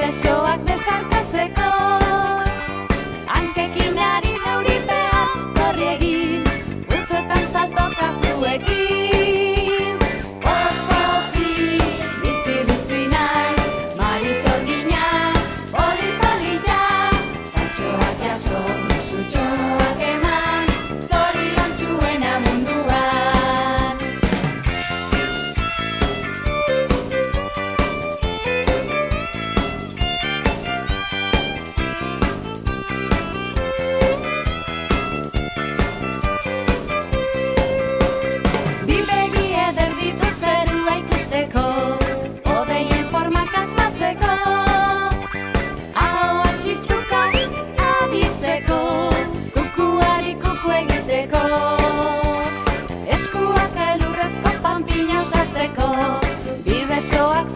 besoak besarkatzeko, hankekin ari dauripean korri egin, pultzuetan saltoka zuekin. Pozi, bizi nahi, mari sorgina, poli-polita, patxoak jaso, musutxoak eman, zoriontsuena munduan. Bi begi eder ditut zerua ikusteko, odeien formak asmatzeko, ahoa txistuka aditzeko, kukuari kuku egiteko, eskuak elurrezko panpina osatzeko, bi besoak